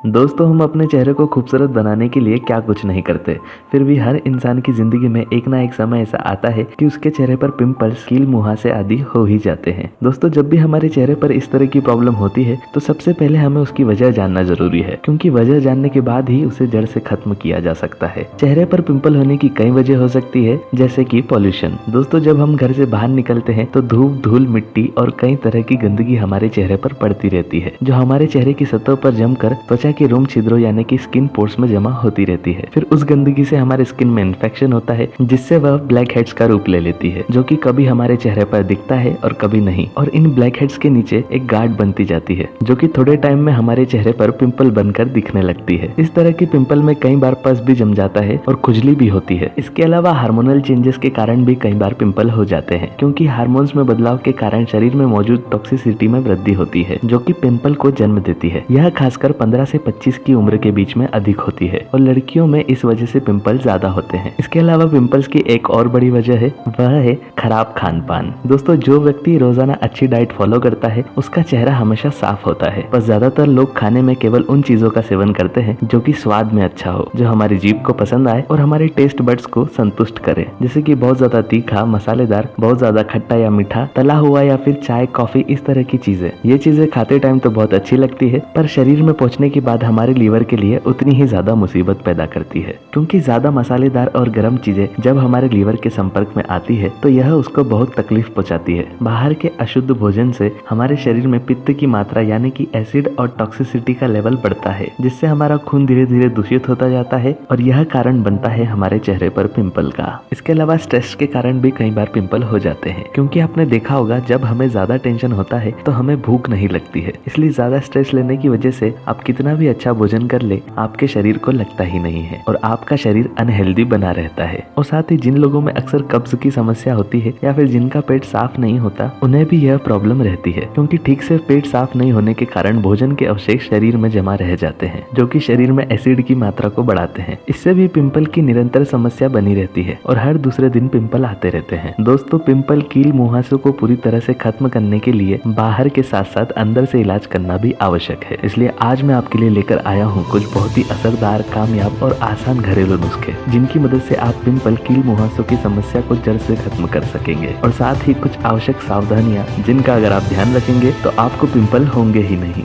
दोस्तों, हम अपने चेहरे को खूबसूरत बनाने के लिए क्या कुछ नहीं करते, फिर भी हर इंसान की जिंदगी में एक ना एक समय ऐसा आता है कि उसके चेहरे पर पिंपल्स, कील, मुहासे आदि हो ही जाते हैं। दोस्तों, जब भी हमारे चेहरे पर इस तरह की प्रॉब्लम होती है तो सबसे पहले हमें उसकी वजह जानना जरूरी है, क्योंकि वजह जानने के बाद ही उसे जड़ से खत्म किया जा सकता है। चेहरे पर पिंपल होने की कई वजह हो सकती है, जैसे कि पॉल्यूशन। दोस्तों, जब हम घर से बाहर निकलते हैं तो धूप, धूल, मिट्टी और कई तरह की गंदगी हमारे चेहरे पर पड़ती रहती है, जो हमारे चेहरे की सतह पर जमकर त्वचा के रोम छिद्रों यानी कि स्किन पोर्स में जमा होती रहती है। फिर उस गंदगी से हमारे स्किन में इन्फेक्शन होता है, जिससे वह ब्लैक हेड्स का रूप ले लेती है, जो कि कभी हमारे चेहरे पर दिखता है और कभी नहीं। और इन ब्लैक हेड्स के नीचे एक गार्ड बनती जाती है, जो कि थोड़े टाइम में हमारे चेहरे पर पिंपल बनकर दिखने लगती है। इस तरह की पिंपल में कई बार पस भी जम जाता है और खुजली भी होती है। इसके अलावा हार्मोनल चेंजेस के कारण भी कई बार पिंपल हो जाते हैं, क्योंकि हार्मोन्स में बदलाव के कारण शरीर में मौजूद टॉक्सिसिटी में वृद्धि होती है, जो कि पिंपल को जन्म देती है। यह खासकर 15 से 25 की उम्र के बीच में अधिक होती है और लड़कियों में इस वजह से पिंपल ज्यादा होते हैं। इसके अलावा पिंपल्स की एक और बड़ी वजह है, वह है खराब खान पान। दोस्तों, जो व्यक्ति रोजाना अच्छी डाइट फॉलो करता है उसका चेहरा हमेशा साफ होता है, पर ज्यादातर लोग खाने में केवल उन चीजों का सेवन करते हैं जो कि स्वाद में अच्छा हो, जो हमारी जीभ को पसंद आए और हमारे टेस्ट बड्स को संतुष्ट करे, जैसे कि बहुत ज्यादा तीखा, मसालेदार, बहुत ज्यादा खट्टा या मीठा, तला हुआ या फिर चाय, कॉफी, इस तरह की चीजें। ये चीजें खाते टाइम तो बहुत अच्छी लगती है, पर शरीर में पहुंचने के बाद हमारे लीवर के लिए उतनी ही ज्यादा मुसीबत पैदा करती है, क्योंकि ज्यादा मसालेदार और गर्म चीजें जब हमारे लीवर के संपर्क में आती है तो यह उसको बहुत तकलीफ पहुंचाती है। बाहर के अशुद्ध भोजन से हमारे शरीर में पित्त की मात्रा यानी कि एसिड और टॉक्सिसिटी का लेवल बढ़ता है, जिससे हमारा खून धीरे धीरे दूषित होता जाता है और यह कारण बनता है हमारे चेहरे पर पिंपल का। इसके अलावा स्ट्रेस के कारण भी कई बार पिंपल हो जाते हैं, क्योंकि आपने देखा होगा जब हमें ज्यादा टेंशन होता है तो हमें भूख नहीं लगती है। इसलिए ज्यादा स्ट्रेस लेने की वजह से आप कितना भी अच्छा भोजन कर ले, आपके शरीर को लगता ही नहीं है और आपका शरीर अनहेल्दी बना रहता है। और साथ ही जिन लोगों में अक्सर कब्ज की समस्या होती है या फिर जिनका पेट साफ नहीं होता, उन्हें भी यह प्रॉब्लम रहती है, क्योंकि ठीक से पेट साफ नहीं होने के कारण भोजन के अवशेष शरीर में जमा रह जाते हैं, जो कि शरीर में एसिड की मात्रा को बढ़ाते हैं। इससे भी पिंपल की निरंतर समस्या बनी रहती है और हर दूसरे दिन पिंपल आते रहते हैं। दोस्तों, पिंपल, कील, मुहासों को पूरी तरह से खत्म करने के लिए बाहर के साथ साथ अंदर से इलाज करना भी आवश्यक है। इसलिए आज मैं आपके लिए लेकर आया हूँ कुछ बहुत ही असरदार, कामयाब और आसान घरेलू नुस्खे, जिनकी मदद से आप पिंपल, कील, मुहासों की समस्या को जड़ से खत्म कर सकेंगे। और साथ ही कुछ आवश्यक सावधानियां, जिनका अगर आप ध्यान रखेंगे तो आपको पिंपल होंगे ही नहीं।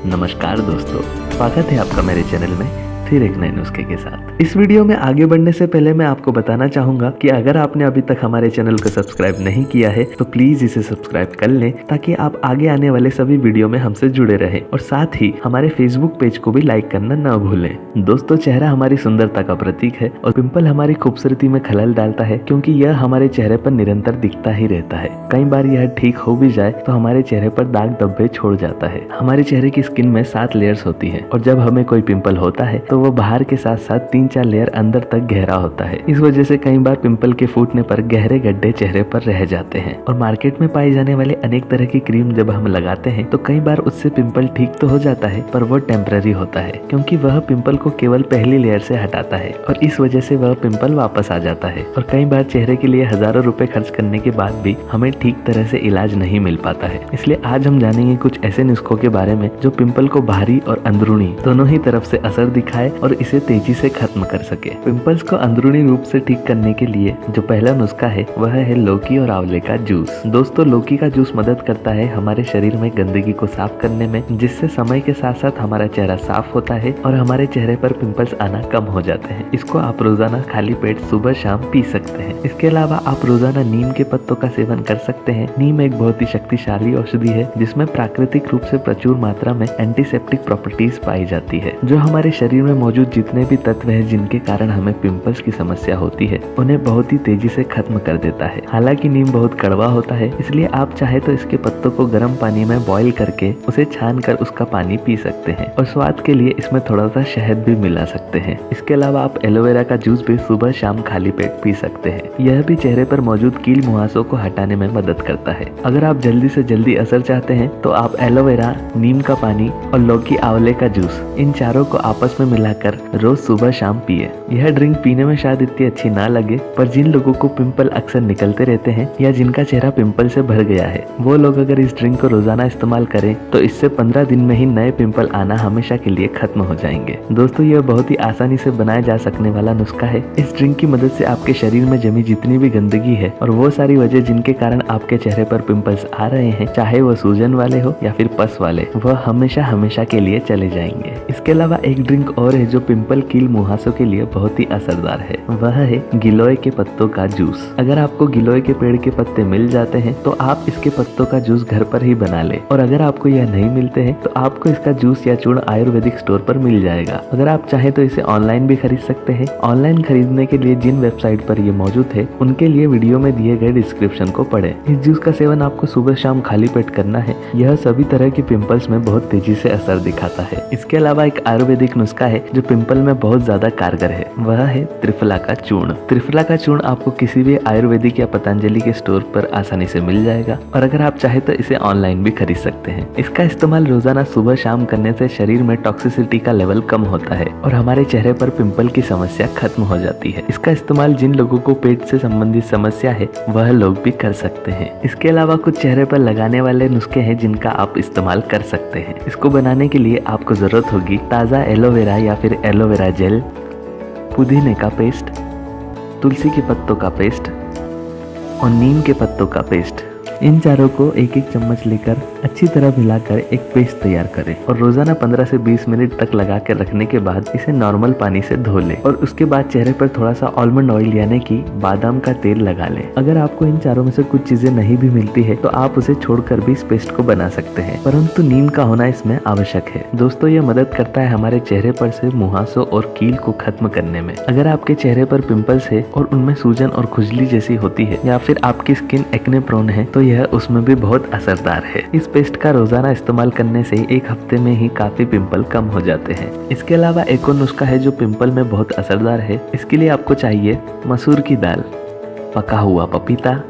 नमस्कार दोस्तों, स्वागत है आपका मेरे चैनल में फिर एक नए नुस्खे के साथ। इस वीडियो में आगे बढ़ने से पहले मैं आपको बताना चाहूंगा कि अगर आपने अभी तक हमारे चैनल को सब्सक्राइब नहीं किया है तो प्लीज इसे सब्सक्राइब कर लें, ताकि आप आगे आने वाले सभी वीडियो में हमसे जुड़े रहें। और साथ ही हमारे फेसबुक पेज को भी लाइक करना न भूलें। दोस्तों, चेहरा हमारी सुंदरता का प्रतीक है और पिंपल हमारी खूबसूरती में खलल डालता है, क्योंकि यह हमारे चेहरे पर निरंतर दिखता ही रहता है। कई बार यह ठीक हो भी जाए तो हमारे चेहरे पर दाग धब्बे छोड़ जाता है। हमारे चेहरे की स्किन में 7 लेयर्स होती है और जब हमें कोई पिंपल होता है तो वो बाहर के साथ साथ 3-4 लेयर अंदर तक गहरा होता है। इस वजह से कई बार पिंपल के फूटने पर गहरे गड्ढे चेहरे पर रह जाते हैं। और मार्केट में पाई जाने वाले अनेक तरह की क्रीम जब हम लगाते हैं तो कई बार उससे पिंपल ठीक तो हो जाता है, पर वो टेम्पररी होता है, क्योंकि वह पिंपल को केवल पहली लेयर से हटाता है और इस वजह से वह पिंपल वापस आ जाता है। और कई बार चेहरे के लिए हजारों रुपए खर्च करने के बाद भी हमें ठीक तरह से इलाज नहीं मिल पाता है। इसलिए आज हम जानेंगे कुछ ऐसे नुस्खों के बारे में जो पिंपल को बाहरी और अंदरूनी दोनों ही तरफ से असर दिखाए और इसे तेजी से खत्म कर सके। पिंपल्स को अंदरूनी रूप से ठीक करने के लिए जो पहला नुस्खा है वह है लौकी और आंवले का जूस। दोस्तों, लौकी का जूस मदद करता है हमारे शरीर में गंदगी को साफ करने में, जिससे समय के साथ साथ हमारा चेहरा साफ होता है और हमारे चेहरे पर पिंपल्स आना कम हो जाते हैं। इसको आप रोजाना खाली पेट सुबह शाम पी सकते हैं। इसके अलावा आप रोजाना नीम के पत्तों का सेवन कर सकते हैं। नीम एक बहुत ही शक्तिशाली औषधि है, जिसमें प्राकृतिक रूप से प्रचुर मात्रा में एंटीसेप्टिक प्रॉपर्टीज पाई जाती है, जो हमारे शरीर में मौजूद जितने भी तत्व हैं जिनके कारण हमें पिंपल्स की समस्या होती है, उन्हें बहुत ही तेजी से खत्म कर देता है। हालांकि नीम बहुत कड़वा होता है, इसलिए आप चाहे तो इसके पत्तों को गर्म पानी में बॉईल करके उसे छान कर उसका पानी पी सकते हैं और स्वाद के लिए इसमें थोड़ा सा शहद भी मिला सकते हैं। इसके अलावा आप एलोवेरा का जूस भी सुबह शाम खाली पेट पी सकते हैं। यह भी चेहरे पर मौजूद कील मुहासों को हटाने में मदद करता है। अगर आप जल्दी से जल्दी असर चाहते हैं तो आप एलोवेरा, नीम का पानी और लौकी, आंवले का जूस, इन चारों को आपस में मिलाकर रोज सुबह शाम पिए। यह ड्रिंक पीने में शायद इतनी अच्छी ना लगे, पर जिन लोगों को पिंपल अक्सर निकलते रहते हैं या जिनका चेहरा पिंपल से भर गया है, वो लोग अगर इस ड्रिंक को रोजाना इस्तेमाल करें तो इससे 15 दिन में ही नए पिंपल आना हमेशा के लिए खत्म हो जाएंगे। दोस्तों, यह बहुत ही आसानी से बनाया जा सकने वाला नुस्खा है। इस ड्रिंक की मदद से आपके शरीर में जमी जितनी भी गंदगी है और वो सारी वजह जिनके कारण आपके चेहरे पर पिंपल्स आ रहे हैं, चाहे वो सूजन वाले हो या फिर पस वाले, वह हमेशा हमेशा के लिए चले जाएंगे। इसके अलावा एक ड्रिंक और है जो पिंपल कील मुहासों के लिए बहुत ही असरदार है, वह है गिलोय के पत्तों का जूस। अगर आपको गिलोय के पेड़ के पत्ते मिल जाते हैं तो आप इसके पत्तों का जूस घर पर ही बना ले, और अगर आपको यह नहीं मिलते हैं तो आपको इसका जूस या चूर्ण आयुर्वेदिक स्टोर पर मिल जाएगा। अगर आप चाहे तो इसे ऑनलाइन भी खरीद सकते हैं। ऑनलाइन खरीदने के लिए जिन वेबसाइट पर ये मौजूद है उनके लिए वीडियो में दिए गए डिस्क्रिप्शन को पढ़ें। इस जूस का सेवन आपको सुबह शाम खाली पेट करना है। यह सभी तरह के पिंपल्स में बहुत तेजी से असर दिखाता है। इसके अलावा एक आयुर्वेदिक नुस्खा है जो पिंपल में बहुत ज्यादा कारगर है, वह है त्रिफला का चूर्ण। त्रिफला का चूर्ण आपको किसी भी आयुर्वेदिक या पतंजलि के स्टोर पर आसानी से मिल जाएगा, और अगर आप चाहे तो इसे ऑनलाइन भी खरीद सकते हैं। इसका इस्तेमाल रोजाना सुबह शाम करने से शरीर में टॉक्सिसिटी का लेवल कम होता है और हमारे चेहरे पर पिंपल की समस्या खत्म हो जाती है। इसका इस्तेमाल जिन लोगों को पेट से संबंधित समस्या है वह लोग भी कर सकते हैं। इसके अलावा कुछ चेहरे पर लगाने वाले नुस्खे हैं जिनका आप इस्तेमाल कर सकते हैं। इसको बनाने के लिए आपको जरूरत होगी ताज़ा एलोवेरा या फिर एलोवेरा जेल, पुदीने का पेस्ट, तुलसी के पत्तों का पेस्ट और नीम के पत्तों का पेस्ट। इन चारों को एक एक चम्मच लेकर अच्छी तरह मिलाकर एक पेस्ट तैयार करें और रोजाना 15 से 20 मिनट तक लगा कर रखने के बाद इसे नॉर्मल पानी से धो लें, और उसके बाद चेहरे पर थोड़ा सा आलमंड ऑयल यानी कि बादाम का तेल लगा लें। अगर आपको इन चारों में से कुछ चीजें नहीं भी मिलती है तो आप उसे छोड़कर भी इस पेस्ट को बना सकते हैं, परंतु नीम का होना इसमें आवश्यक है। दोस्तों, ये मदद करता है हमारे चेहरे पर से मुहासों और कील को खत्म करने में। अगर आपके चेहरे पर पिंपल्स है और उनमें सूजन और खुजली जैसी होती है या फिर आपकी स्किन एक्ने प्रोन है तो यह उसमें भी बहुत असरदार है। इस पेस्ट का रोजाना इस्तेमाल करने से एक हफ्ते में ही काफी पिंपल कम हो जाते हैं। इसके अलावा एक और नुस्खा है जो पिंपल में बहुत असरदार है। इसके लिए आपको चाहिए मसूर की दाल, पका हुआ पपीता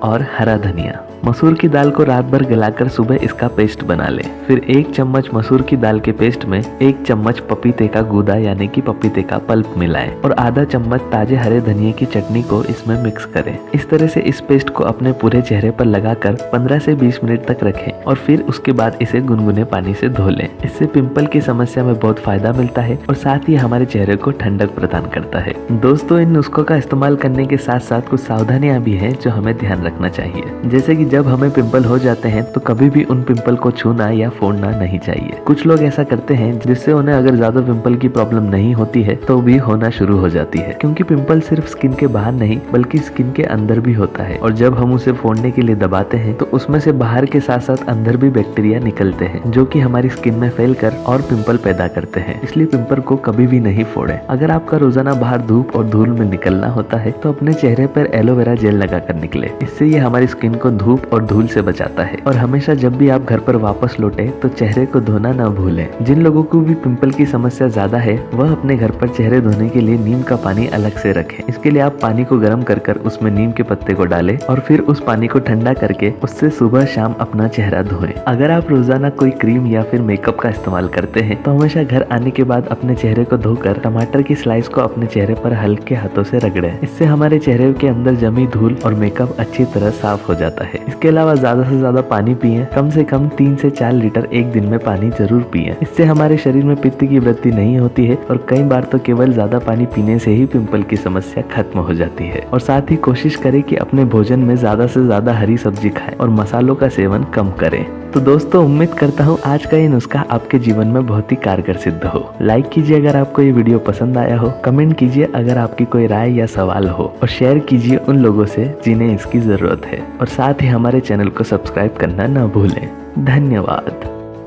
और हरा धनिया। मसूर की दाल को रात भर गलाकर सुबह इसका पेस्ट बना लें। फिर 1 चम्मच मसूर की दाल के पेस्ट में 1 चम्मच पपीते का गूदा यानी कि पपीते का पल्प मिलाएं और आधा चम्मच ताजे हरे धनिये की चटनी को इसमें मिक्स करें। इस तरह से इस पेस्ट को अपने पूरे चेहरे पर लगाकर 15 से 20 मिनट तक रखें और फिर उसके बाद इसे गुनगुने पानी से धो लें। इससे पिंपल की समस्या में बहुत फायदा मिलता है और साथ ही हमारे चेहरे को ठंडक प्रदान करता है। दोस्तों, इन नुस्खों का इस्तेमाल करने के साथ साथ कुछ सावधानियां भी हैं जो हमें ध्यान रखना चाहिए। जैसे कि जब हमें पिंपल हो जाते हैं तो कभी भी उन पिंपल को छूना या फोड़ना नहीं चाहिए। कुछ लोग ऐसा करते हैं जिससे उन्हें अगर ज्यादा पिंपल की प्रॉब्लम नहीं होती है तो भी होना शुरू हो जाती है, क्योंकि पिंपल सिर्फ स्किन के बाहर नहीं बल्कि स्किन के अंदर भी होता है, और जब हम उसे फोड़ने के लिए दबाते हैं तो उसमें से बाहर के साथ साथ अंदर भी बैक्टीरिया निकलते हैं जो कि हमारी स्किन में फैलकर और पिंपल पैदा करते हैं। इसलिए पिंपल को कभी भी नहीं फोड़े। अगर आपका रोजाना बाहर धूप और धूल में निकलना होता है तो अपने चेहरे पर एलोवेरा जेल लगाकर निकले। इससे ये हमारी स्किन को धूप और धूल से बचाता है। और हमेशा जब भी आप घर पर वापस लौटे तो चेहरे को धोना न भूलें। जिन लोगों को भी पिंपल की समस्या ज्यादा है वह अपने घर पर चेहरे धोने के लिए नीम का पानी अलग से रखें। इसके लिए आप पानी को गर्म कर उसमें नीम के पत्ते को डालें और फिर उस पानी को ठंडा करके उससे सुबह शाम अपना चेहरा धोएं। अगर आप रोजाना कोई क्रीम या फिर मेकअप का इस्तेमाल करते हैं तो हमेशा घर आने के बाद अपने चेहरे को धोकर टमाटर की स्लाइस को अपने चेहरे पर हल्के हाथों से रगड़ें। इससे हमारे चेहरे के अंदर जमी धूल और मेकअप अच्छी तरह साफ हो जाता है। इसके अलावा ज्यादा से ज्यादा पानी पिए। कम से कम 3 से 4 लीटर एक दिन में पानी जरूर पिए। इससे हमारे शरीर में पित्त की वृद्धि नहीं होती है और कई बार तो केवल ज्यादा पानी पीने से ही पिंपल की समस्या खत्म हो जाती है। और साथ ही कोशिश करें कि अपने भोजन में ज्यादा से ज्यादा हरी सब्जी खाएं और मसालों का सेवन कम करें। तो दोस्तों, उम्मीद करता हूँ आज का ये नुस्खा आपके जीवन में बहुत ही कारगर सिद्ध हो। लाइक कीजिए अगर आपको ये वीडियो पसंद आया हो, कमेंट कीजिए अगर आपकी कोई राय या सवाल हो और शेयर कीजिए उन लोगों से जिन्हें इसकी जरूरत है। और साथ ही हमारे चैनल को सब्सक्राइब करना न भूलें। धन्यवाद।